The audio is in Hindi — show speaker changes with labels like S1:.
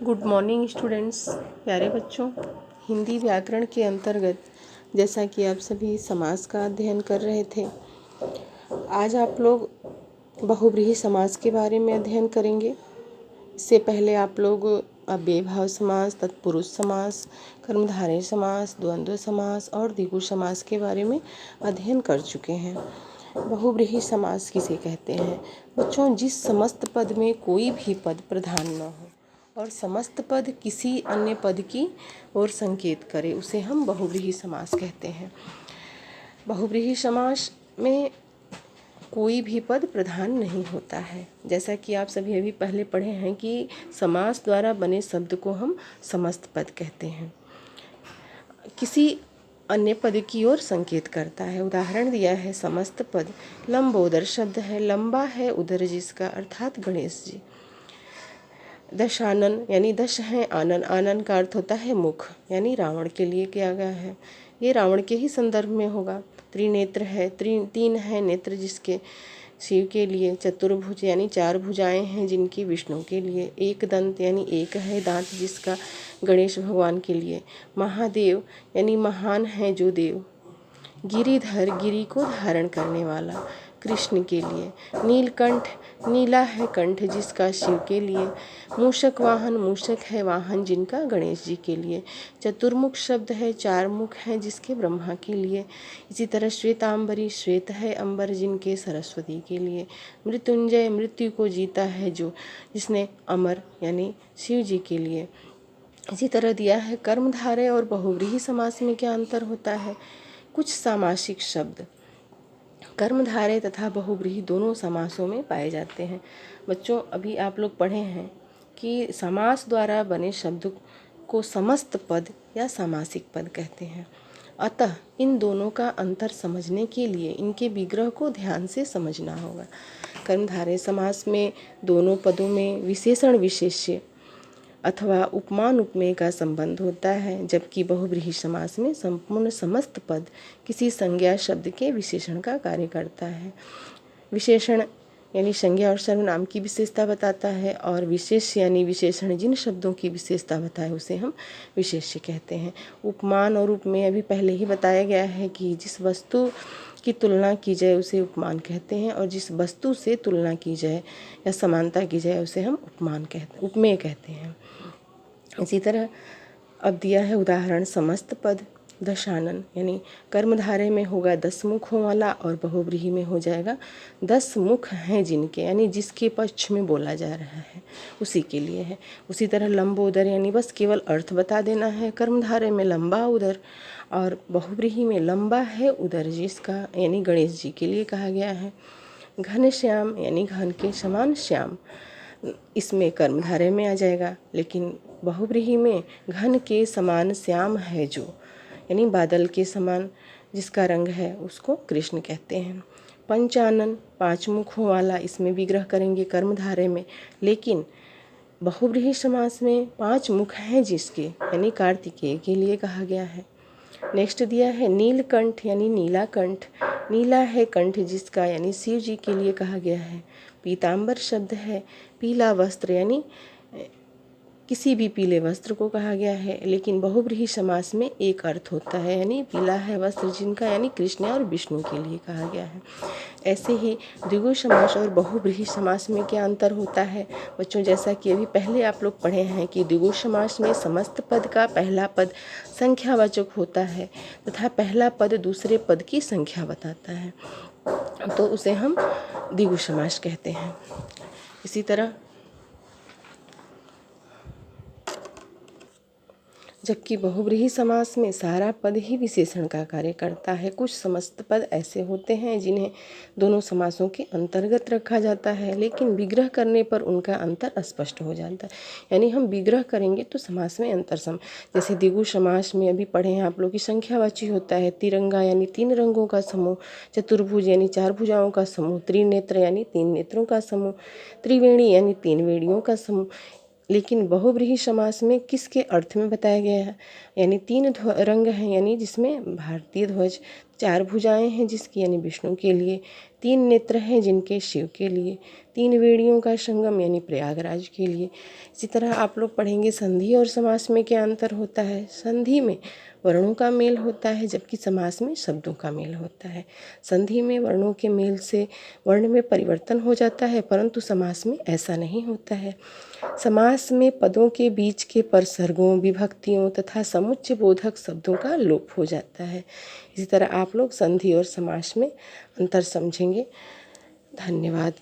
S1: गुड मॉर्निंग स्टूडेंट्स, प्यारे बच्चों। हिंदी व्याकरण के अंतर्गत जैसा कि आप सभी समास का अध्ययन कर रहे थे, आज आप लोग बहुव्रीहि समास के बारे में अध्ययन करेंगे। इससे पहले आप लोग अव्ययीभाव समास, तत्पुरुष समास, कर्मधारय समास, द्वंद्व समास और द्विगु समास के बारे में अध्ययन कर चुके हैं। बहुव्रीहि समास किसे कहते हैं? बच्चों, जिस समस्त पद में कोई भी पद प्रधान न हो और समस्त पद किसी अन्य पद की ओर संकेत करे, उसे हम बहुव्रीहि समास कहते हैं। बहुव्रीहि समास में कोई भी पद प्रधान नहीं होता है। जैसा कि आप सभी अभी पहले पढ़े हैं कि समास द्वारा बने शब्द को हम समस्त पद कहते हैं। किसी अन्य पद की ओर संकेत करता है। उदाहरण दिया है समस्त पद। लंबोदर शब्द है, लंबा है उदर जिसका, अर्थात गणेश जी। दशानन यानी दश है आनन, आनन का अर्थ होता है मुख, यानी रावण के लिए किया गया है। ये रावण के ही संदर्भ में होगा। त्रिनेत्र है, तीन है नेत्र जिसके, शिव के लिए। चतुर्भुज यानी चार भुजाएं हैं जिनकी, विष्णु के लिए। एक दंत यानी एक है दांत जिसका, गणेश भगवान के लिए। महादेव यानी महान है जो देव। गिरिधर गिरि को धारण करने वाला, कृष्ण के लिए। नीलकंठ नीला है कंठ जिसका, शिव के लिए। मूषक वाहन, मूषक है वाहन जिनका, गणेश जी के लिए। चतुर्मुख शब्द है, चार मुख हैं जिसके, ब्रह्मा के लिए। इसी तरह श्वेतांबरी, श्वेत है अंबर जिनके, सरस्वती के लिए। मृत्युंजय मृत्यु को जीता है जो, जिसने, अमर यानी शिव जी के लिए। इसी तरह दिया है कर्मधारय और बहुव्रीहि समास में क्या अंतर होता है। कुछ सामासिक शब्द कर्मधारय तथा बहुव्रीहि दोनों समासों में पाए जाते हैं। बच्चों, अभी आप लोग पढ़े हैं कि समास द्वारा बने शब्द को समस्त पद या सामासिक पद कहते हैं। अतः इन दोनों का अंतर समझने के लिए इनके विग्रह को ध्यान से समझना होगा। कर्मधारय समास में दोनों पदों में विशेषण विशेष्य अथवा उपमान उपमेय का संबंध होता है, जबकि बहुव्रीहि समास में संपूर्ण समस्त पद किसी संज्ञा शब्द के विशेषण का कार्य करता है। विशेषण यानी संज्ञा और सर्वनाम की विशेषता बताता है, और विशेष यानी विशेषण जिन शब्दों की विशेषता बताए उसे हम विशेष्य कहते हैं। उपमान और उपमेय अभी पहले ही बताया गया है कि जिस वस्तु की तुलना की जाए उसे उपमान कहते हैं, और जिस वस्तु से तुलना की जाए या समानता की जाए उसे हम उपमेय कहते हैं। इसी तरह अब दिया है उदाहरण समस्त पद। दशानन यानी कर्मधारय में होगा 10 मुखों वाला, और बहुव्रीहि में हो जाएगा 10 मुख हैं जिनके, यानी जिसके पक्ष में बोला जा रहा है उसी के लिए है। उसी तरह लंबोदर यानी बस केवल अर्थ बता देना है। कर्मधारय में लंबा उदर, और बहुव्रीहि में लंबा है उदर जिसका, यानी गणेश जी के लिए कहा गया है। घनश्याम यानी घन के समान श्याम, इसमें कर्मधारय में आ जाएगा, लेकिन बहुव्रीहि में घन के समान श्याम है जो, यानी बादल के समान जिसका रंग है उसको कृष्ण कहते हैं। पंचानन 5 मुखों वाला, इसमें विग्रह करेंगे कर्मधारय में, लेकिन बहुव्रीहि समास में 5 मुख हैं जिसके, यानी कार्तिकेय के लिए कहा गया है। नेक्स्ट दिया है नीलकंठ यानी नीला कंठ, नीला है कंठ जिसका, यानी शिव जी के लिए कहा गया है। पीतांबर शब्द है, पीला वस्त्र यानी किसी भी पीले वस्त्र को कहा गया है, लेकिन बहुव्रीहि समास में एक अर्थ होता है, यानी पीला है वस्त्र जिनका, यानी कृष्ण और विष्णु के लिए कहा गया है। ऐसे ही द्विगु समास और बहुव्रीहि समास में क्या अंतर होता है बच्चों, जैसा कि अभी पहले आप लोग पढ़े हैं कि द्विगु समास में समस्त पद का पहला पद संख्यावाचक होता है तथा पहला पद दूसरे पद की संख्या बताता है, तो उसे हम द्विगु समास कहते हैं। इसी तरह जबकि बहुव्रीहि समास में सारा पद ही विशेषण का कार्य करता है। कुछ समस्त पद ऐसे होते हैं जिन्हें दोनों समासों के अंतर्गत रखा जाता है, लेकिन विग्रह करने पर उनका अंतर स्पष्ट हो जाता है, यानी हम विग्रह करेंगे तो समास में अंतर जैसे द्विगु समास में अभी पढ़े हैं आप लोग की संख्यावाची होता है। तिरंगा यानी 3 रंगों का समूह, चतुर्भुज यानी 4 भुजाओं का समूह, त्रिनेत्र यानी 3 नेत्रों का समूह, त्रिवेणी यानी 3 वेणियों का समूह। लेकिन बहुव्रीहि समास में किसके अर्थ में बताया गया है, यानी 3 रंग हैं, यानी जिसमें भारतीय ध्वज, 4 भुजाएं हैं जिसकी यानी विष्णु के लिए, 3 नेत्र हैं जिनके शिव के लिए, 3 वेणियों का संगम यानी प्रयागराज के लिए। इसी तरह आप लोग पढ़ेंगे संधि और समास में क्या अंतर होता है। संधि में वर्णों का मेल होता है जबकि समास में शब्दों का मेल होता है। संधि में वर्णों के मेल से वर्ण में परिवर्तन हो जाता है परंतु समास में ऐसा नहीं होता है। समास में पदों के बीच के परसर्गों, विभक्तियों तथा समुच्चय बोधक शब्दों का लोप हो जाता है। इसी तरह आप लोग संधि और समास में अंतर समझेंगे। धन्यवाद।